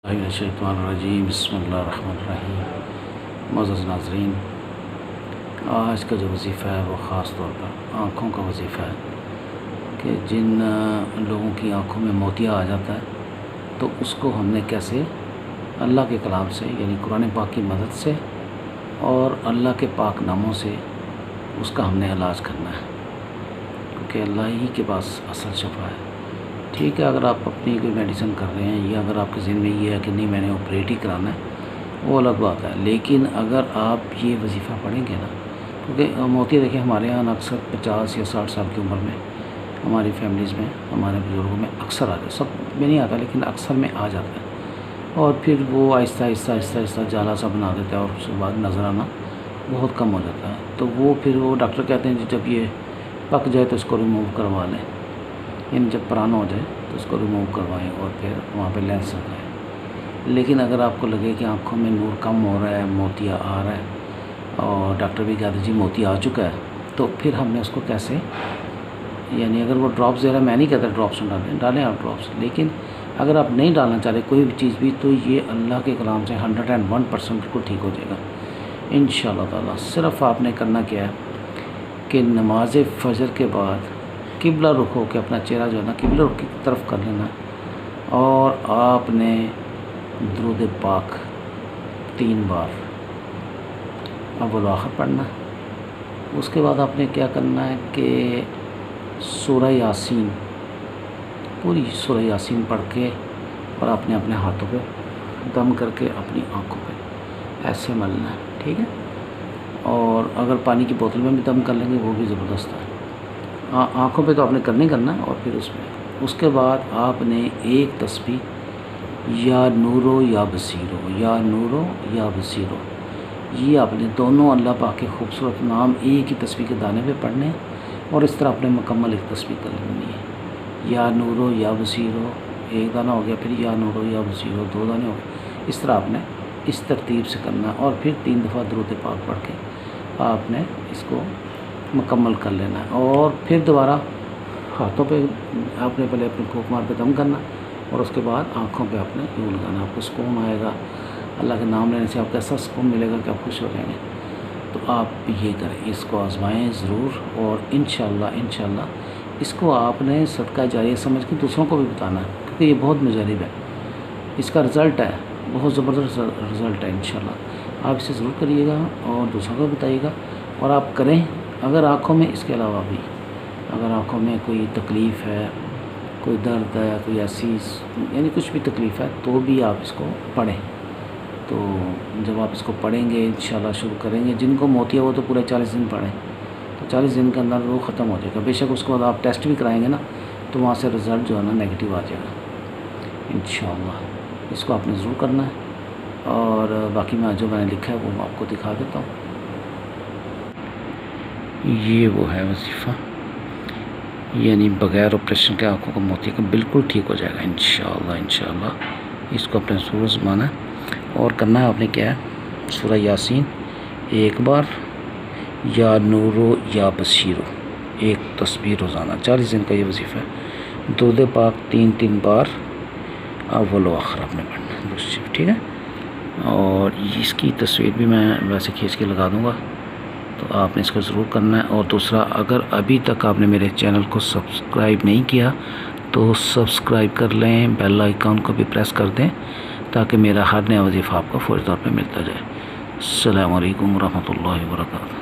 शैतानुर्रजीम बिस्मिल्लाहिर्रहमानिर्रहीम। मुअज़्ज़ज़ नाज़रीन, आज का जो वजीफ़ा है वो ख़ास तौर पर आँखों का वजीफ़ा है कि जिन लोगों की आँखों में मोतिया आ जाता है तो उसको हमने कैसे अल्लाह के कलाम से यानी कुरान पाक की मदद से और अल्लाह के पाक नामों से उसका हमने इलाज करना है, क्योंकि अल्लाह ही के पास असल शफा है। ठीक है, अगर आप अपनी कोई मेडिसिन कर रहे हैं या अगर आपके ज़हन में ये है कि नहीं मैंने ऑपरेट ही कराना है, वो अलग बात है। लेकिन अगर आप ये वजीफ़ा पढ़ेंगे ना, क्योंकि मोतिया देखिए हमारे यहाँ अक्सर 50 या 60 साल की उम्र में हमारी फैमिलीज़ में हमारे बुज़ुर्गों में अक्सर आता है, सब में नहीं आता लेकिन अक्सर में आ जाता है और फिर वो आहिस्ता आहिस्ता जाला सा बना देता है और उसके बाद नज़र आना बहुत कम हो जाता है। तो वो फिर वो डॉक्टर कहते हैं जब ये पक जाए तो इसको रिमूव करवा लें, यानी जब पुराना हो जाए तो इसको रिमूव करवाएं और फिर वहाँ पे लेंस लगाएं। लेकिन अगर आपको लगे कि आँखों में नूर कम हो रहा है, मोतिया आ रहा है और डॉक्टर भी कहते हैं जी मोतिया आ चुका है, तो फिर हमने उसको कैसे, यानी अगर वो ड्रॉप्स दे रहा है, मैं नहीं कहता ड्रॉप्स डालें आप ड्रॉप्स, लेकिन अगर आप नहीं डालना चाह रहे कोई भी चीज़ भी, तो ये अल्लाह के कलाम से 101% बिल्कुल ठीक हो जाएगा इंशाअल्लाह ताला। सिर्फ़ आपने करना क्या है कि नमाज फ़जर के बाद किबला रुख हो के अपना चेहरा जो है ना किबला रुख की तरफ कर लेना और आपने दुरूद पाक 3 बार अव्वल आखिर पढ़ना। उसके बाद आपने क्या करना है कि सूरह यासीन, पूरी सूरह यासीन पढ़ के और आपने अपने हाथों पे दम करके अपनी आँखों पे ऐसे मलना है, ठीक है। और अगर पानी की बोतल में भी दम कर लेंगे वो भी ज़बरदस्त है। आँखों पे तो आपने करना ही करना और फिर उसके बाद आपने एक तस्बीह या नूरो या बसीरो, या नूरो या बसीरो, ये आपने दोनों अल्लाह पाक के खूबसूरत नाम एक ही तस्बीह के दाने पे पढ़ने हैं और इस तरह आपने मुकम्मल एक तस्बीह कर लेनी है। या नूरो या बसीरो एक दाना हो गया, फिर या नूरो या बसीरो 2 दाने हो गए। इस तरह आपने इस तरतीब से करना और फिर 3 दफ़ा दुरूद पाक पढ़ के आपने इसको मुकम्मल कर लेना है। और फिर दोबारा हाथों पे आपने पहले अपने फूंक मार पे दम करना और उसके बाद आँखों पे आपने यूँ लगाना, आपको सुकून आएगा। अल्लाह के नाम लेने से आपको ऐसा सुकून मिलेगा कि आप खुश हो जाएंगे। तो आप ये करें, इसको आजमाएं ज़रूर और इंशाअल्लाह इसको आपने सदका जारिया समझ के दूसरों को भी बताना है, क्योंकि ये बहुत मुजरब है। इसका रिज़ल्ट है बहुत ज़बरदस्त रिज़ल्ट है। इंशाअल्लाह आप इसे ज़रूर करिएगा और दूसरों को बताइएगा। और आप करें अगर आँखों में, इसके अलावा भी अगर आँखों में कोई तकलीफ़ है, कोई दर्द है, कोई ऐसी यानी कुछ भी तकलीफ़ है, तो भी आप इसको पढ़ें। तो जब आप इसको पढ़ेंगे इंशाअल्लाह शुरू करेंगे, जिनको मोतिया वो तो पूरे 40 दिन पढ़ें, तो 40 दिन के अंदर वो ख़त्म हो जाएगा। बेशक उसके बाद आप टेस्ट भी कराएंगे ना तो वहाँ से रिज़ल्ट जो है ना नेगेटिव आ जाएगा इंशाअल्लाह। इसको आपने ज़रूर करना है और बाकी मैं जो मैंने लिखा है वो मैं आपको दिखा देता हूँ। ये वो है वजीफ़ा, यानी बग़ैर ऑपरेशन के आँखों का मोतिया का बिल्कुल ठीक हो जाएगा इंशाअल्लाह। इसको अपने सूरज माना और करना है आपने क्या है, सूरह यासीन 1 बार, या नूरो या बसीरो एक तस्बीह रोज़ाना 40 दिन का ये वजीफ़ा है। दुरूद पाक 3 बार अव्वल व आखिर आपने पढ़ना, ठीक है। और इसकी तस्वीर भी मैं वैसे खींच के लगा दूँगा, तो आपने इसको ज़रूर करना है। और दूसरा, अगर अभी तक आपने मेरे चैनल को सब्सक्राइब नहीं किया तो सब्सक्राइब कर लें, बेल आइकन को भी प्रेस कर दें ताकि मेरा हर नया वजीफ़ा आपको फ़ौरी तौर पे मिलता जाए। अस्सलामु अलैकुम व रहमतुल्लाहि व बरकातहू।